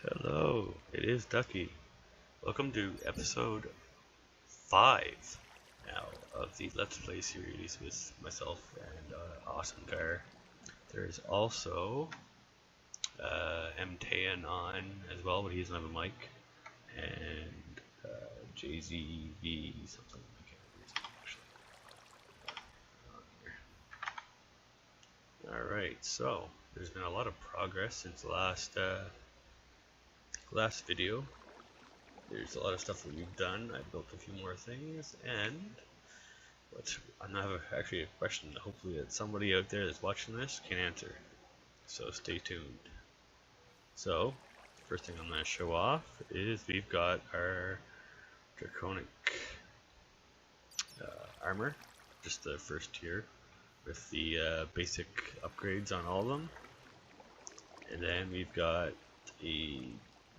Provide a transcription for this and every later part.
Hello, it is Ducky. Welcome to episode 5 now of the Let's Play series with myself and AwesomeGar. There's also MTN on as well, but he doesn't have a mic, and JZV something. I can't remember actually. Alright, so there's been a lot of progress since the last video. There's a lot of stuff that we've done. I built a few more things, and I have actually a question that hopefully that somebody out there that's watching this can answer. So stay tuned. So first thing I'm going to show off is we've got our Draconic armor, just the first tier, with the basic upgrades on all of them, and then we've got the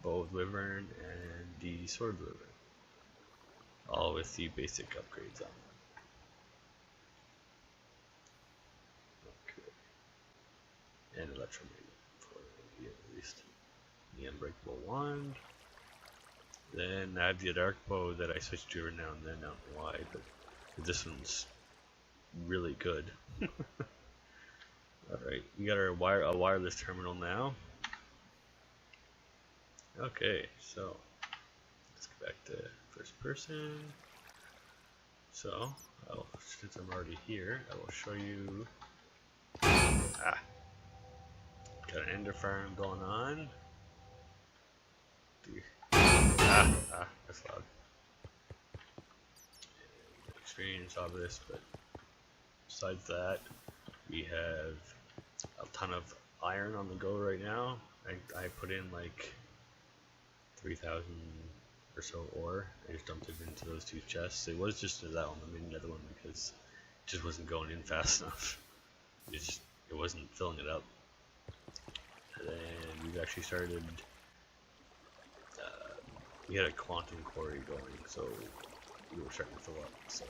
bow of wyvern and the sword of wyvern, all with the basic upgrades on them. Okay. And electromagnet for at least the unbreakable wand. Then I have the dark bow that I switch to every now and then. I don't know why, but this one's really good. Alright, we got our wireless terminal now. Okay, so let's go back to first person. So, since I'm already here, I will show you. Got an ender farm going on. That's loud. Experience of this, but besides that, we have a ton of iron on the go right now. I put in like 3,000 or so ore. I just dumped it into those two chests. It was just that one. I made another one because it just wasn't going in fast enough. It wasn't filling it up. And then we've actually started. We had a quantum quarry going, so we were starting to fill up. So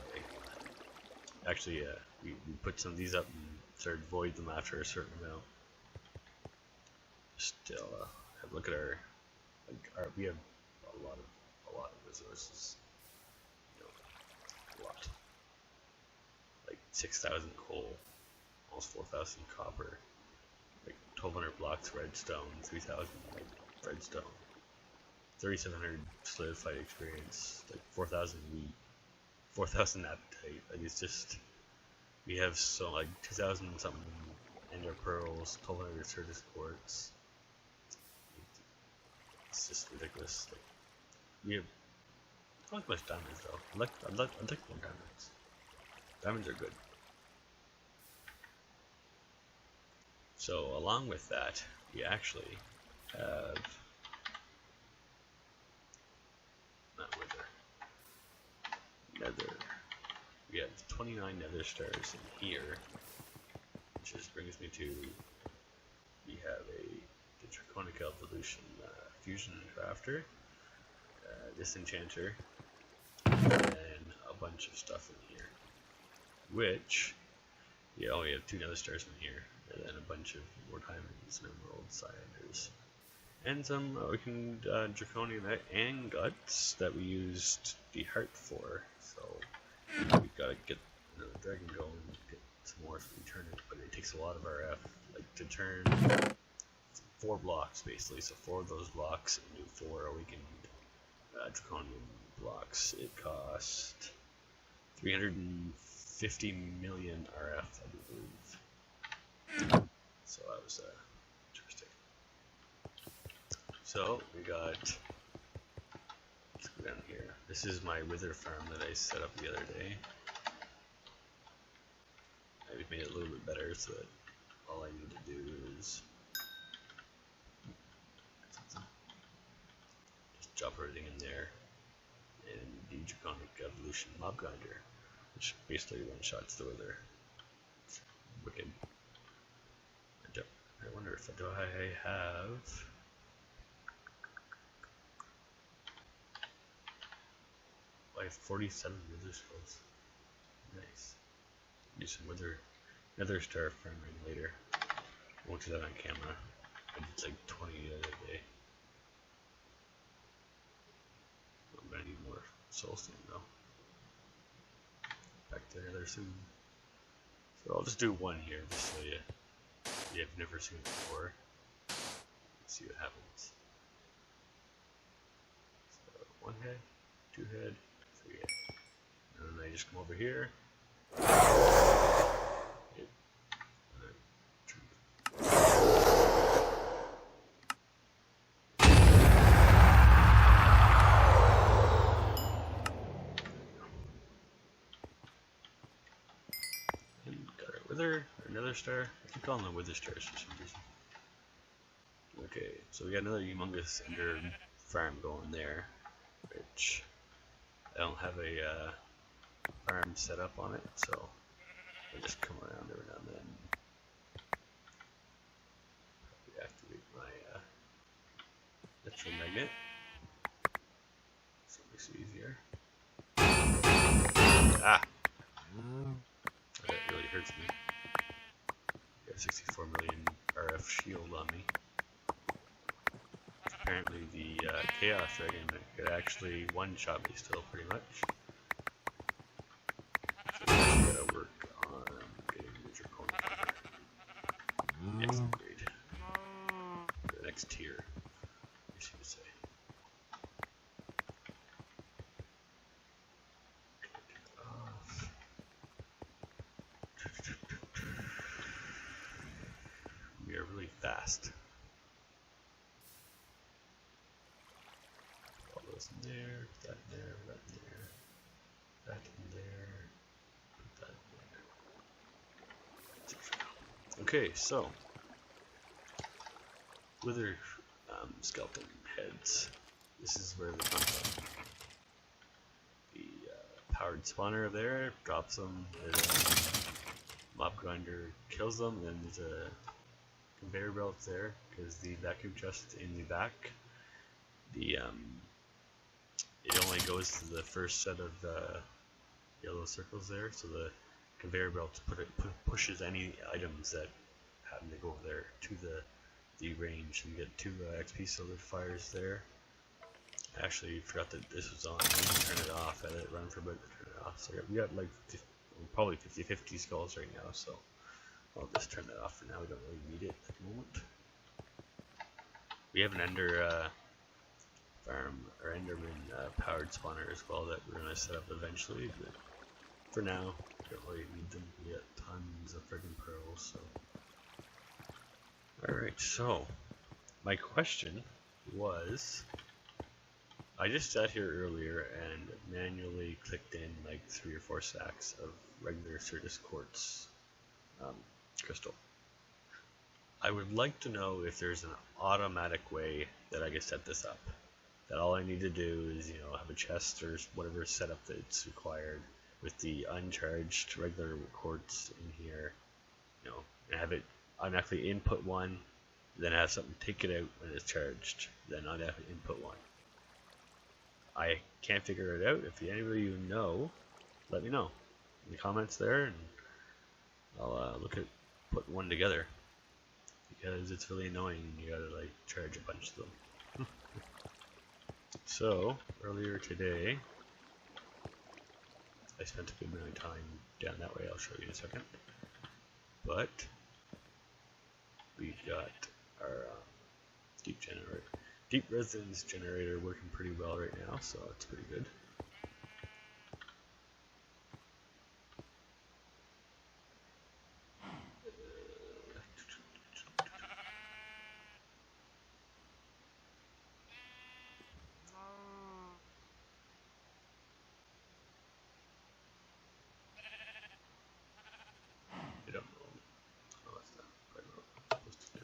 actually, we put some of these up and started to void them after a certain amount. Still, look at our we have a lot of resources. You know, a lot. Like 6,000 coal, almost 4,000 copper, like 1,200 blocks redstone, 3,000 like redstone, 3,700 solidified experience, like 4,000 wheat, 4,000 appetite. Like it's just, we have so like 2,000 something ender pearls, 1,200 Certus quartz. It's just ridiculous. Like, we have not much diamonds though. I'd like more diamonds. Diamonds are good. So along with that, we actually have nether. We have 29 nether stars in here, which just brings me to we have the Draconic evolution fusion crafter, disenchanter, and a bunch of stuff in here. Which we have 2 nether stars in here, and then a bunch of more diamonds and emeralds, cyaniders, and some draconium ingots that we used the heart for. So we've got to get another dragon going and get some more so we turn it, but it takes a lot of RF, like to turn 4 blocks basically. So 4 of those blocks into 4 awakened draconium blocks. It cost 350 million RF, I believe. So that was interesting. So we got, let's go down here. This is my wither farm that I set up the other day. I made it a little bit better so that all I need to do is just drop everything in there, and the Draconic evolution mob grinder, which basically one-shots the wither. It's wicked. I wonder if I have. I have 47 wither skulls. Nice. Do some nether star farming later. I won't do that on camera. I did like 20 the other day. soulstone though. Back to Nether soon. So I'll just do one here, just so you've never seen it before. Let's see what happens. So 1 head, 2 head, 3 head. And then I just come over here. Another star. I keep calling them wither stars for some reason. Okay, so we got another humongous ender farm going there, which I don't have a farm set up on it, so I just come around every now and then. Activate my electromagnet, so it makes it easier. Ah! That really hurts me. I got 64 million RF shield on me. Apparently the Chaos Dragon could actually one-shot me still, pretty much. So I just gotta work on getting the Draconic armor. Next upgrade. The next tier, I guess you would say. We are really fast. All those in there, that in there, that in there, that in there, put that in there. Okay, so wither skeleton heads. This is where they come from. The powered spawner there drops them, and then mob grinder kills them, and there's a conveyor belt there because the vacuum chest in the back. The it only goes to the first set of yellow circles there, so the conveyor belt pushes any items that happen to go there to the range. You get 2 XP solidifiers there. I actually forgot that this was on. I need to turn it off. I let it run for a bit to turn it off. So we got like probably 50-50 skulls right now, so I'll just turn that off for now. We don't really need it at the moment. We have an ender farm or enderman powered spawner as well that we're going to set up eventually, but for now we don't really need them. We got tons of friggin' pearls. So alright, so my question was, I just sat here earlier and manually clicked in like 3 or 4 stacks of regular Certus quartz crystal. I would like to know if there's an automatic way that I can set this up. That all I need to do is, have a chest or whatever setup that's required with the uncharged regular quartz in here, and have it automatically input one, then have something take it out when it's charged, then automatically input one. I can't figure it out. If any of you know, let me know in the comments there, and I'll look at putting one together, because it's really annoying. You gotta like charge a bunch of them. So earlier today, I spent a good amount of time down that way. I'll show you in a second. But we've got our deep resonance generator working pretty well right now, so it's pretty good. I don't know. Oh, that's not quite what I'm supposed to do.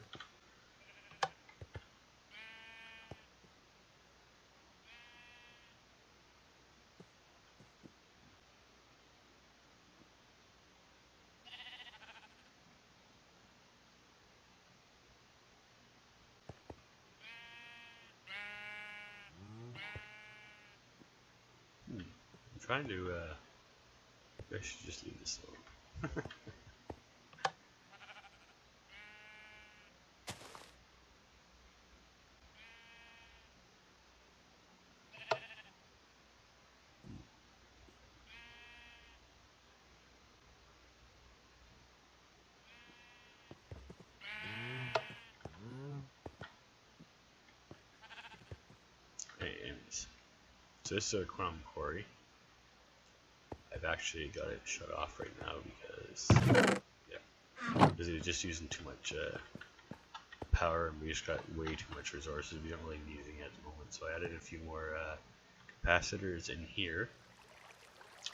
I'm trying to, I should just leave this alone. So this is a chrome quarry. I've actually got it shut off right now because it's just using too much power, and we just got way too much resources. We don't really need anything at the moment, so I added a few more capacitors in here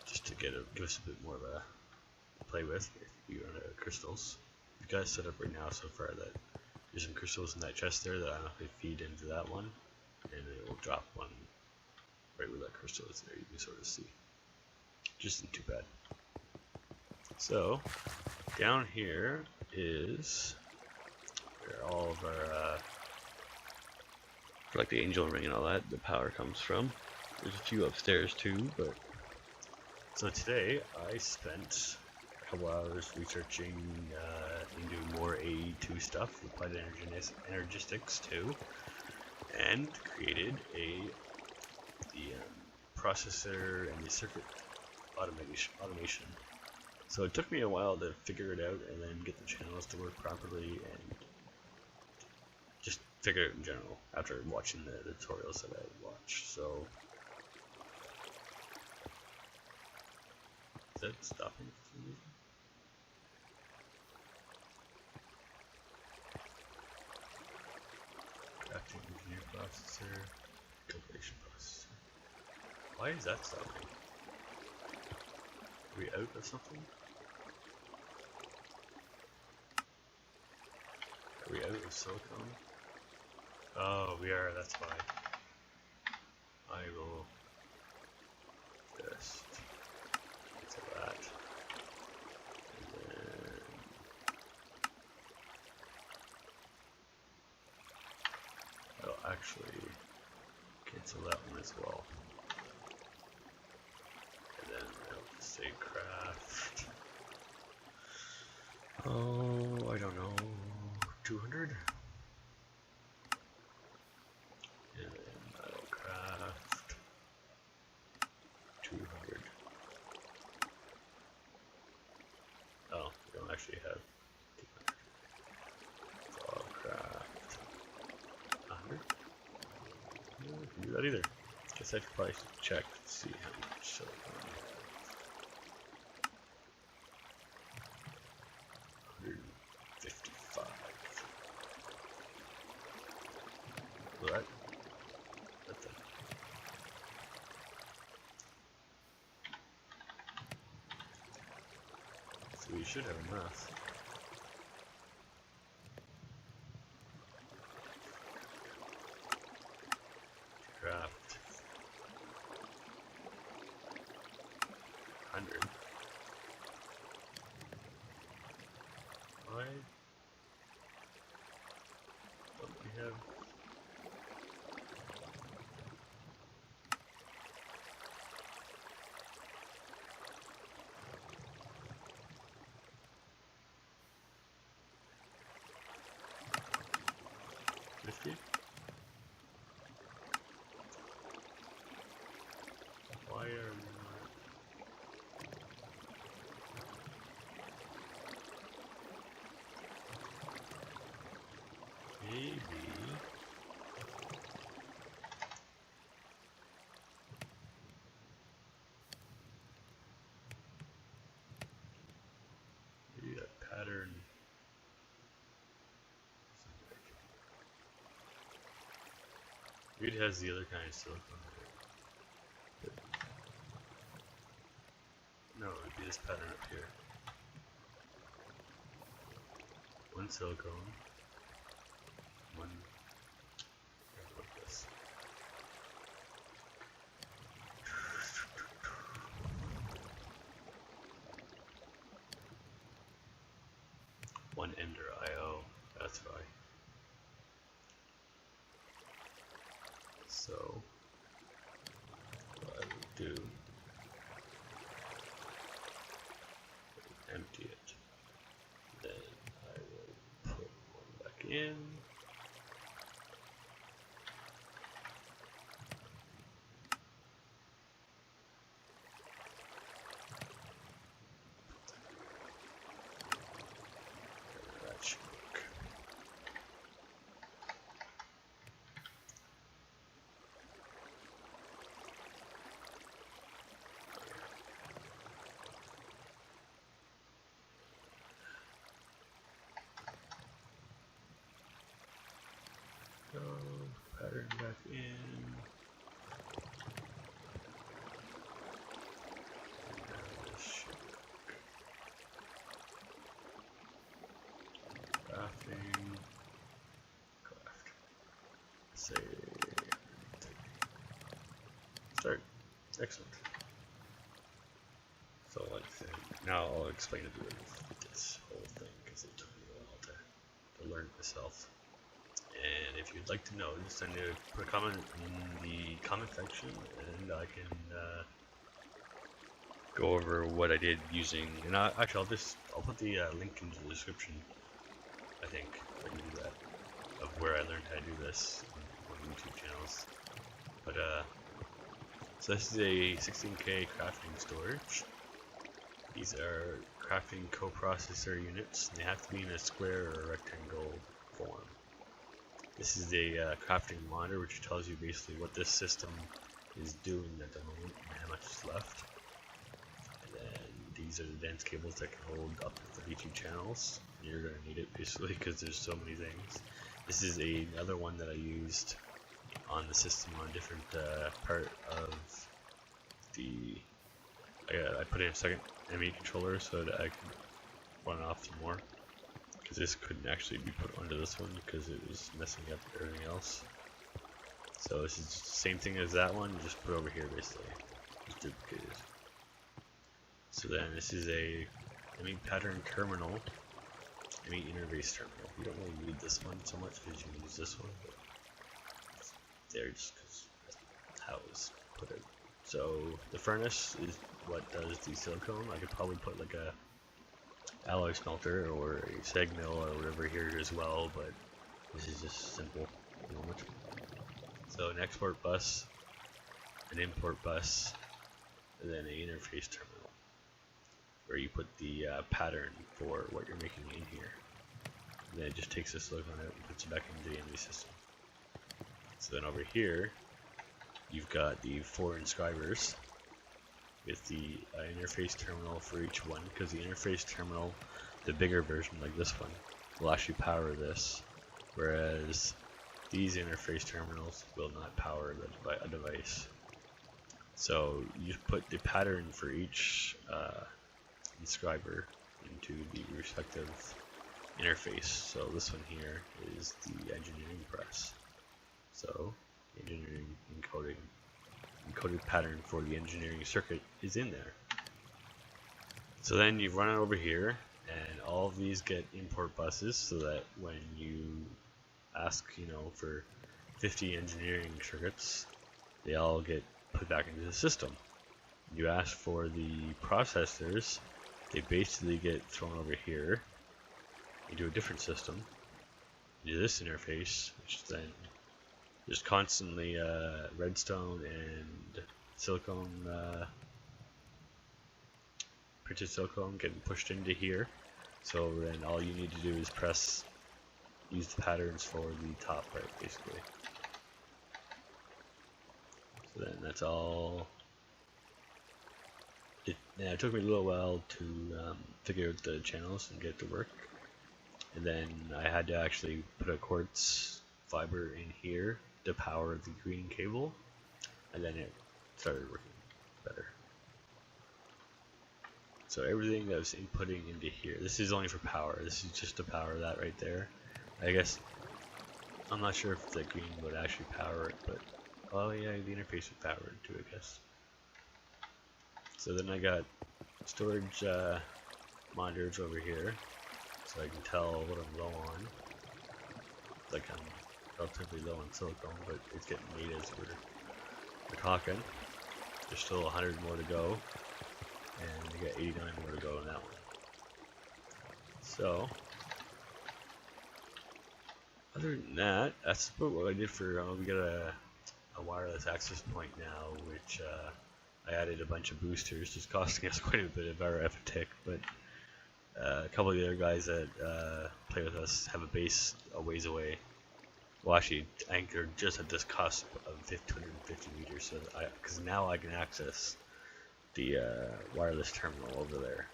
just to give us a bit more of a play with. We run out of crystals. We've got it set up right now so far that there's some crystals in that chest there that I automatically feed into that one, and it will drop one right where that crystal is there. You can sort of see. Just isn't too bad. So down here is where all of our like the angel ring and all that, the power comes from. There's a few upstairs too, but so today I spent a couple hours researching into more AE2 stuff, applied energistics too, and created the processor and the circuit automation. So it took me a while to figure it out and then get the channels to work properly and just figure it out in general after watching the tutorials that I watched. So is that stopping for some reason? Crafting engineer processor, calculation processor. Why is that stopping? Are we out of something? Are we out of silicone? Oh, we are, that's why. I will just cancel that. And then I'll actually cancel that one as well. And then I'll just say craft. Oh, I don't know. 200? And then I'll craft 200. Oh, we don't actually have 200. So I'll craft 100. No, I can do that either. Guess I should probably check to see how much silicon I have. 155. What? What the? So we should have enough. Craft 100. Why don't we have? Why are we not? Maybe. Maybe that pattern. Maybe it has the other kind of silicone. No, it would be this pattern up here. One silicone. One. Like this. One ender IO. That's why. So what I would do, empty it, then I will put one back in, that should work. in. Crafting. Craft. Say. Start. Excellent. So like now I'll explain a bit of this whole thing because it took me a while to learn it myself. And if you'd like to know, just send me a comment in the comment section, and I can go over what I did using. And actually, I'll put the link into the description. I think I can do that of where I learned how to do this on YouTube channels. But so this is a 16K crafting storage. These are crafting coprocessor units. They have to be in a square or a rectangle form. This is a crafting monitor, which tells you basically what this system is doing at the moment and how much is left. And then these are the dense cables that can hold up to 32 channels. You're going to need it basically because there's so many things. This is another one that I used on the system on a different part of the. I put in a second ME controller so that I can run off some more. Because this couldn't actually be put onto this one because it was messing up everything else. So this is just the same thing as that one, just put over here basically. Just duplicated. So then this is a ME pattern terminal, ME interface terminal. You don't really need this one so much because you can use this one, but it's there just because that's how it was put in. So the furnace is what does the silicone. I could probably put like a alloy smelter or a seg mill or whatever here as well, but this is just simple at the moment. So an export bus, an import bus, and then an interface terminal where you put the pattern for what you're making in here. And then it just takes the silicone out and puts it back into the ME system. So then over here you've got the 4 inscribers with the interface terminal for each one, because the interface terminal, the bigger version like this one, will actually power this, whereas these interface terminals will not power a device. So you put the pattern for each inscriber into the respective interface. So this one here is the engineering press. So engineering encoded pattern for the engineering circuit is in there. So then you run it over here, and all of these get import buses so that when you ask, for 50 engineering circuits, they all get put back into the system. You ask for the processors, they basically get thrown over here into a different system, into this interface, which then there's constantly redstone and silicone, printed silicone getting pushed into here. So then all you need to do is use the patterns for the top part, basically. So then that's all. It took me a little while to figure out the channels and get it to work. And then I had to actually put a quartz fiber in here to power the green cable, and then it started working better. So everything that was inputting into here, this is only for power. This is just to power that right there. I guess I'm not sure if the green would actually power it, but oh yeah, the interface would power it too, I guess. So then I got storage monitors over here, so I can tell what I'm low on. Like I'm relatively low on silicone, but it's getting made as we're talking. There's still 100 more to go, and we got 89 more to go on that one. So other than that, that's about what I did for. We got a wireless access point now, which I added a bunch of boosters, just costing us quite a bit of RF a tick, but a couple of the other guys that play with us have a base a ways away. Well, actually, anchored just at this cusp of 250 meters, so because now I can access the wireless terminal over there,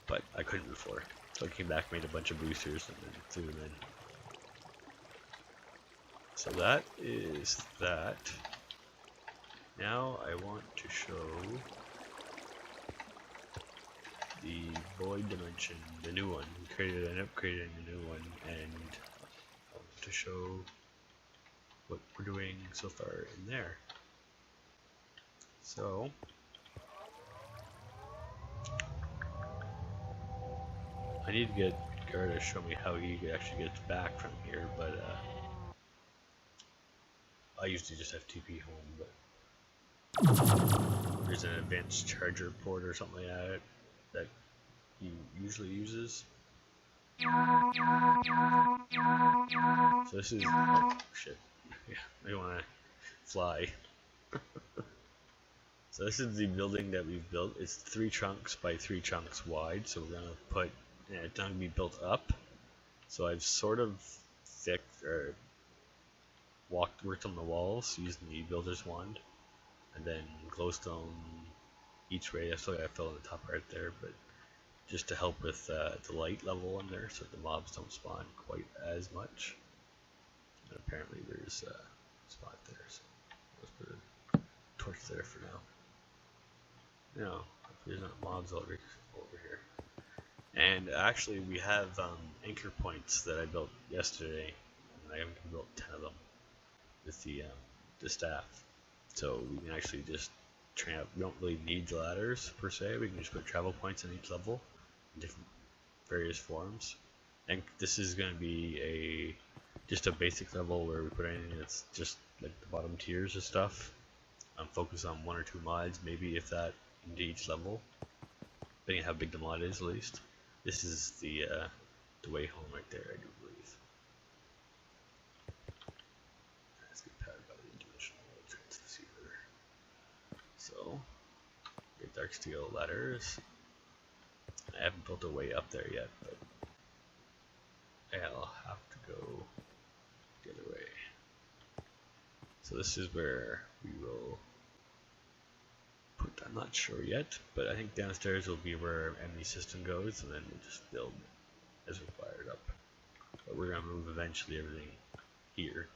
but I couldn't before. So I came back, made a bunch of boosters, and then threw them in. So that is that. Now I want to show the void dimension, the new one. We ended up creating a new one, and I want to show what we're doing so far in there. So I need to get Gar to show me how he actually gets back from here, but I usually just have TP home, but there's an advanced charger port or something like that that he usually uses. So this is, oh shit, yeah, I want to fly. So this is the building that we've built. It's 3 chunks by 3 chunks wide, so we're gonna put, it's not gonna be built up. So I've sort of fixed or worked on the walls using the builder's wand, and then glowstone each way. I still gotta fill in the top part there, but just to help with the light level in there, so the mobs don't spawn quite as much. And apparently there's a spot there, so let's put a torch there for now. No, there's not mobs over here. And actually we have anchor points that I built yesterday, and I haven't built 10 of them with the staff. So we can actually just we don't really need the ladders per se. We can just put travel points in each level in different various forms. And this is going to be just a basic level where we put anything that's just like the bottom tiers of stuff. Focus on 1 or 2 mods, maybe if that, into each level, depending on how big the mod is at least. This is the way home right there, I do believe. Let's get powered by the dimensional transceiver. So, get dark steel ladders. I haven't built a way up there yet, but I'll have to go the other way. So this is where we will put, I'm not sure yet, but I think downstairs will be where our enemy system goes, and then we'll just build as required up. But we're going to move eventually everything here,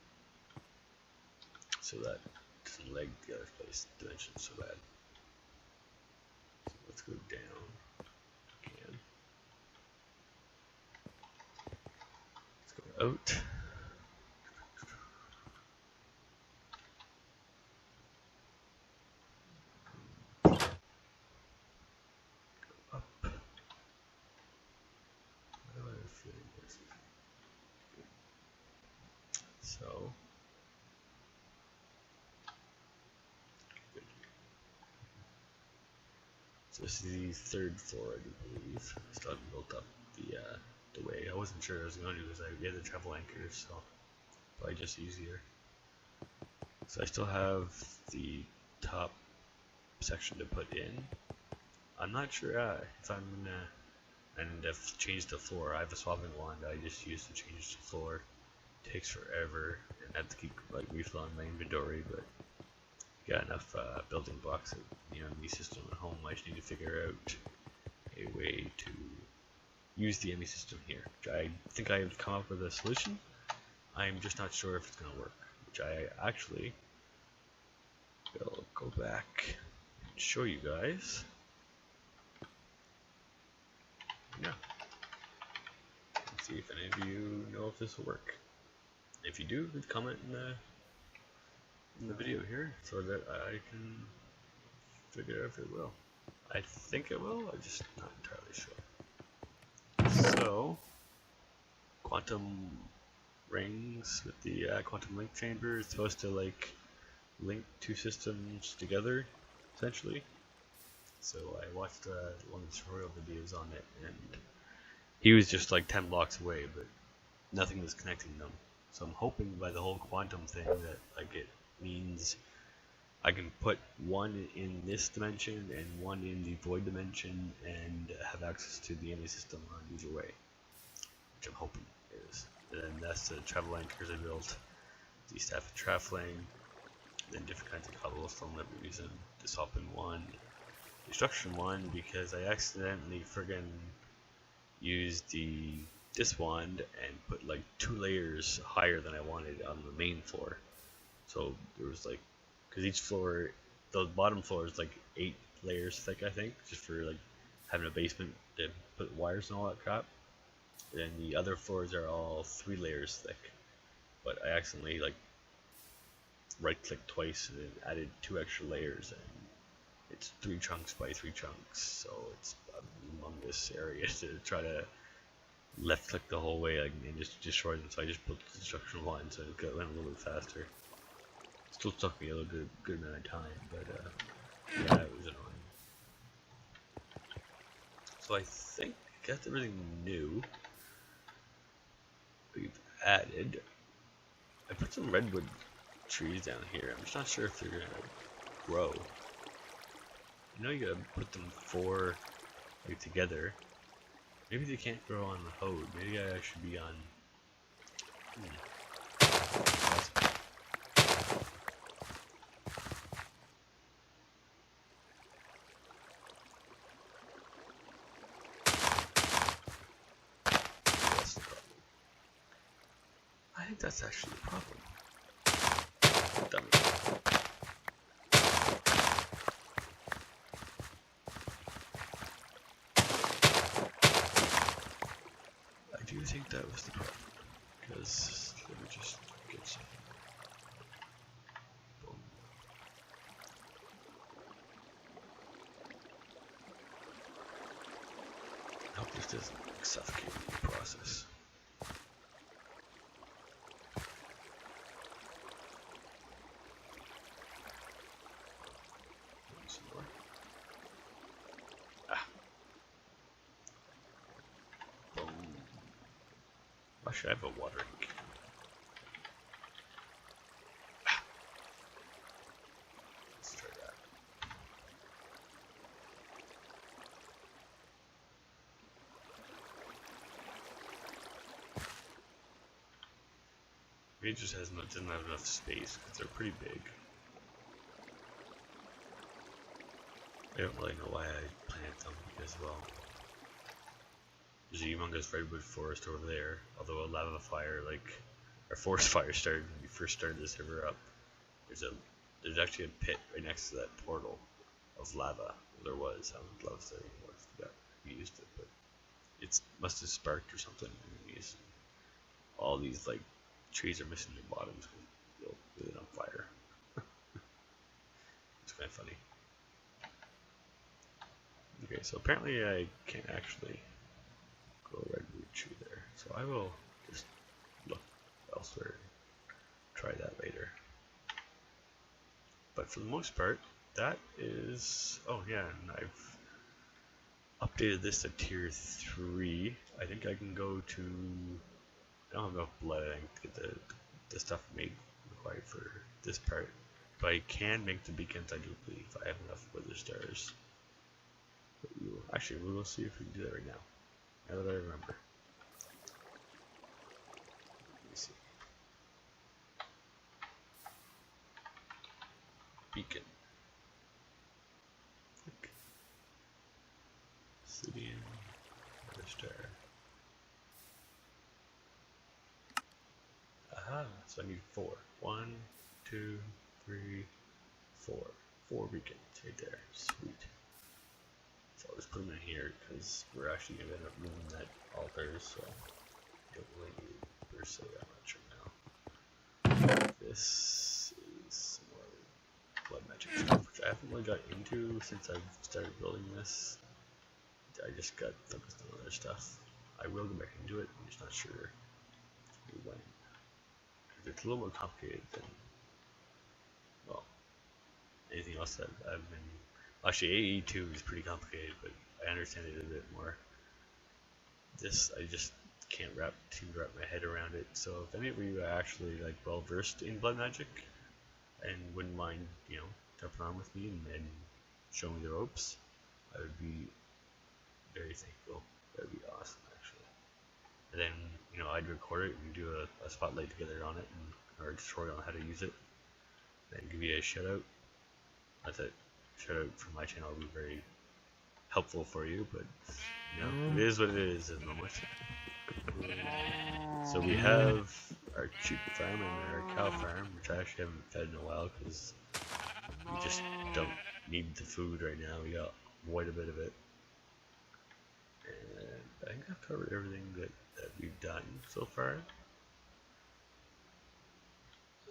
so that it doesn't lag the other place dimension so bad. So let's go down. Again. Let's go out. So this is the 3rd floor, I do believe. Still haven't built up the way. I wasn't sure I was going to because we had the travel anchors, so probably just easier. So I still have the top section to put in. I'm not sure if I'm gonna, and if change the floor. I have a swapping wand I just use to change the floor. It takes forever, and I have to keep like refilling my inventory, but got enough building blocks in the enemy system at home. I just need to figure out a way to use the enemy system here. I think I have come up with a solution. I'm just not sure if it's going to work, which I actually will go back and show you guys. Yeah. Let's see if any of you know if this will work. If you do, comment in the video here so that I can figure out if it will. I think it will, I'm just not entirely sure. So, quantum rings with the quantum link chamber is supposed to like link 2 systems together, essentially. So I watched one of the tutorial videos on it, and he was just like 10 blocks away, but nothing was connecting them. So I'm hoping by the whole quantum thing that like it means I can put one in this dimension and one in the void dimension and have access to the enemy system on either way, which I'm hoping is. And then that's the travel anchors I built, the staff of traveling, then different kinds of cobblestone that we're using, the swapping one, destruction one, because I accidentally friggin' used the this wand and put like 2 layers higher than I wanted on the main floor. So there was like, because each floor, the bottom floor is like 8 layers thick, I think, just for like having a basement to put wires and all that crap. And then the other floors are all 3 layers thick. But I accidentally like right-clicked twice and added 2 extra layers, and it's 3 chunks by 3 chunks. So it's a humongous area to try to left-click the whole way and just destroy them. So I just built the construction line so it went a little bit faster. Still took me a little good amount of time, but yeah, it was annoying. So I think that's everything new we've added. I put some redwood trees down here. I'm just not sure if they're gonna grow. You know, you gotta put them 4 like together. Maybe they can't grow on the hode. Maybe I should be on. That's the problem. I think that's actually the problem. Dummy. I do think that was the problem. Because let me just get some. Boom. I hope this doesn't suffocate the process. Some more. Boom. Why should I have a watering can? Let's try that. Maybe it just doesn't have enough space because they're pretty big. I don't really know why I planted them as well. There's a humongous redwood forest over there, although a lava fire, like our forest fire, started when we first started this server up. There's actually a pit right next to that portal of lava. There was. I don't know if there anymore. We used it, but it must have sparked or something. All these like trees are missing their bottoms with it on fire. It's kind of funny. Okay, so apparently I can't actually grow a redwood tree there, so I will just look elsewhere and try that later. But for the most part, that is. Oh yeah, and I've updated this to tier 3. I think I can go to. I don't have enough blood to get the stuff made required for this part, but I can make the beacons. I do believe I have enough wither stars. Actually, we will see if we can do that right now. Now that I remember. Let me see. Beacon. Click. Obsidian. Wither star. Aha, so I need 4. 1, 2, 3, 4. 4 beacons right there. Sweet. So I'll just put them in here because we're actually going to end up moving that altar, so I don't really need per se that much right now. This is some more blood magic stuff, which I haven't really got into since I've started building this. I just got focused on other stuff. I will go back into it, I'm just not sure when. It's a little more complicated than, well, anything else that I've been. Actually, AE2 is pretty complicated, but I understand it a bit more. This, I just can't seem to wrap my head around it. So if any of you are actually like well versed in blood magic and wouldn't mind, jumping on with me and showing me the ropes, I would be very thankful. That would be awesome, actually. And then, I'd record it and do a spotlight together on it, or a tutorial on how to use it, and give you a shout out. That's it. Shout out from my channel would be very helpful for you, but it is what it is at the moment. So we have our sheep farm and our cow farm, which I actually haven't fed in a while because we just don't need the food right now. We got quite a bit of it. And I think I've covered everything that we've done so far.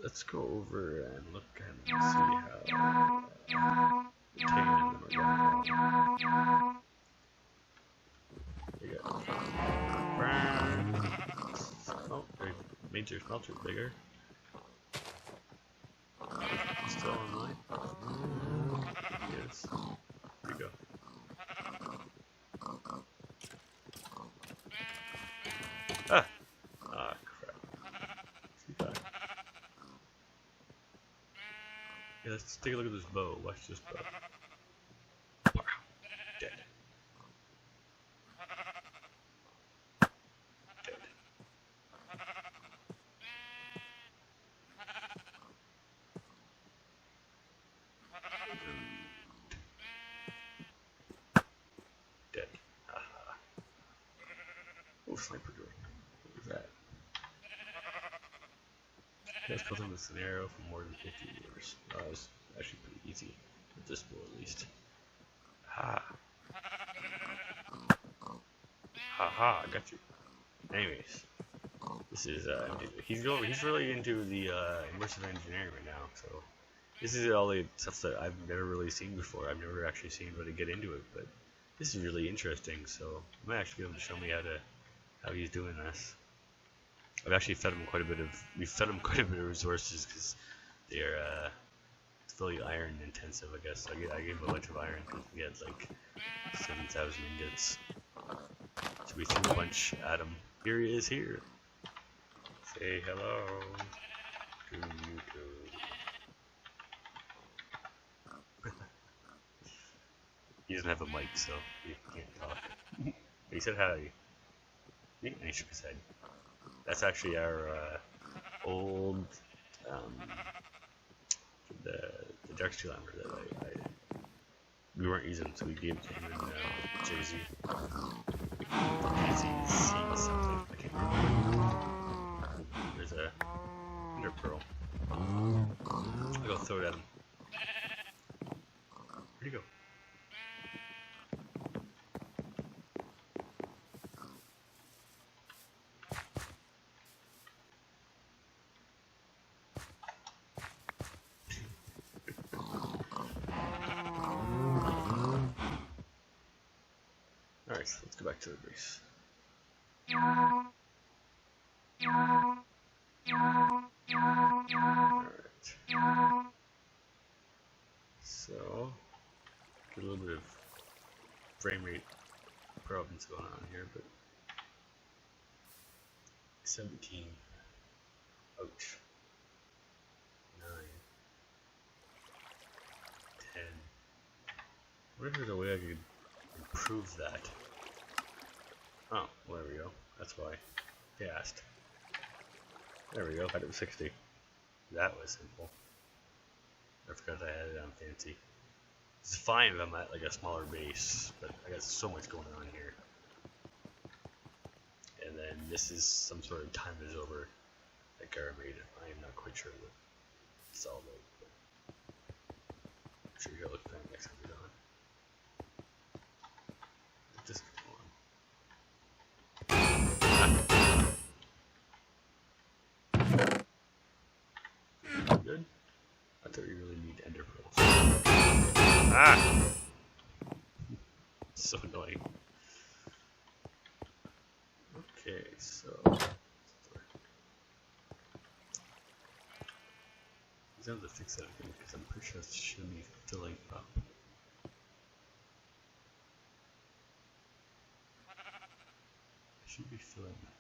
Let's go over and look and see how the tan and them are going. We got brown. Oh, the major smelter's bigger. Still online? Yes. Here we go. Ah! Ah, crap. Yeah, let's take a look at this bow. Watch this bow. Dead. Dead. Dead. Haha. Oh, sniper drone. What was that? You guys killed him with an arrow for more than 50 years. That was actually pretty easy. With this bow at least. Ha! Haha, got you. Anyways. This is, he's really into the, immersive engineering right now, so. This is all the stuff that I've never really seen before. I've never actually seen anybody get into it, but this is really interesting, so I might actually get him to show me how he's doing this. I've actually fed him we've fed him quite a bit of resources because they're it's really iron intensive, I guess. I gave him a bunch of iron because we had like 7,000 ingots. So we threw a bunch at him. Here he is here. Say hello to YouTube. He doesn't have a mic, so he can't talk. He said hi. And he shook his head. That's actually our old the Dark Armour that we weren't using, so we gave him and Jay-Z. Jay-Z something. I can't remember. There's a Ender Pearl. I'll go throw it at him. Where'd he go? Alright, so let's go back to the base. Alright. So, get a little bit of frame rate problems going on here, but 17. Ouch. 9. 10. I wonder if there's a way I could improve that. Oh, well, there we go. That's why. Cast. There we go. Had it was 60. That was simple. I forgot I had it on fancy. It's fine if I'm at like a smaller base, but I got so much going on here. And then this is some sort of time is over that Gar made. I am not quite sure what it's all about. I'm sure you'll look at that next time we're done. Just go on. Good. I thought you really need ender pearls. Ah! So annoying. Okay, so I have to fix that again because I'm pretty sure it should be filling up. It should be filling up.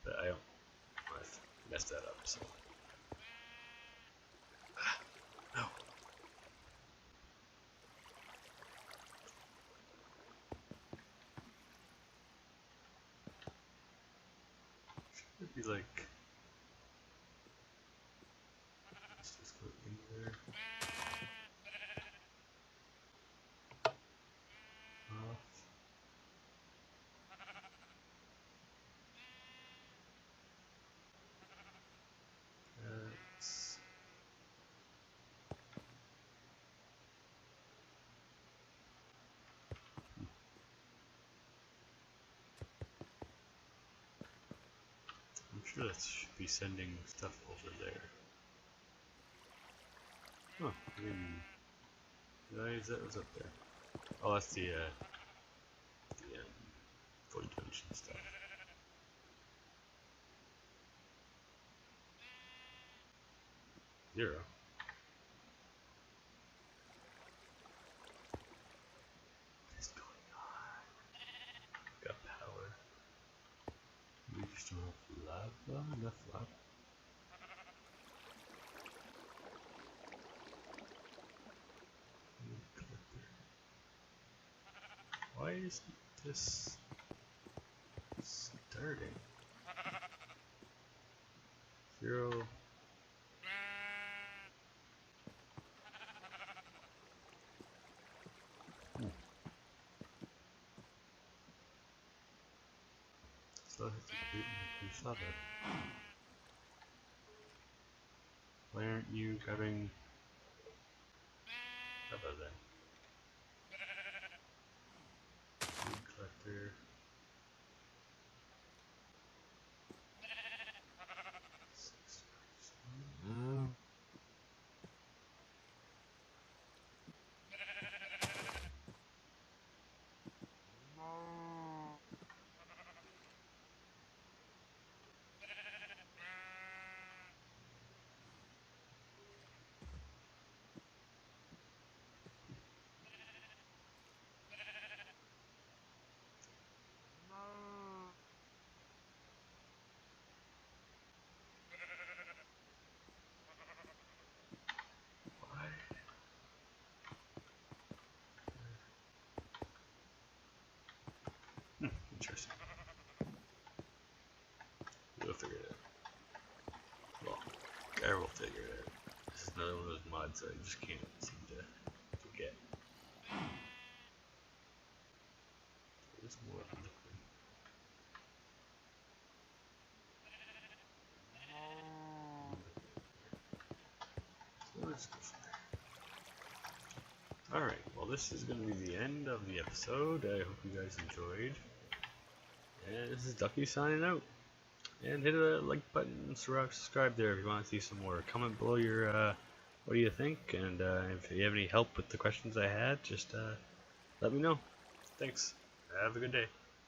But I don't. I messed that up, so. No. Should be like. Let's just go in there. sure that should be sending stuff over there. Huh, I mean, is that what's up there? Oh, that's the void dimension stuff. Zero. What is going on? Got power. We just don't have lava? Enough lava? Why isn't this starting? Zero. So we saw that. Why aren't you grabbing lava then? Food collector. Interesting. We'll figure it out. Well, Gar will figure it out. This is another one of those mods that I just can't seem to get. There's more liquid. So let's go from there. Alright, well this is going to be the end of the episode. I hope you guys enjoyed. And this is Ducky signing out. And hit a like button and subscribe there if you want to see some more. Comment below your what do you think, and if you have any help with the questions I had, just let me know. Thanks. Have a good day.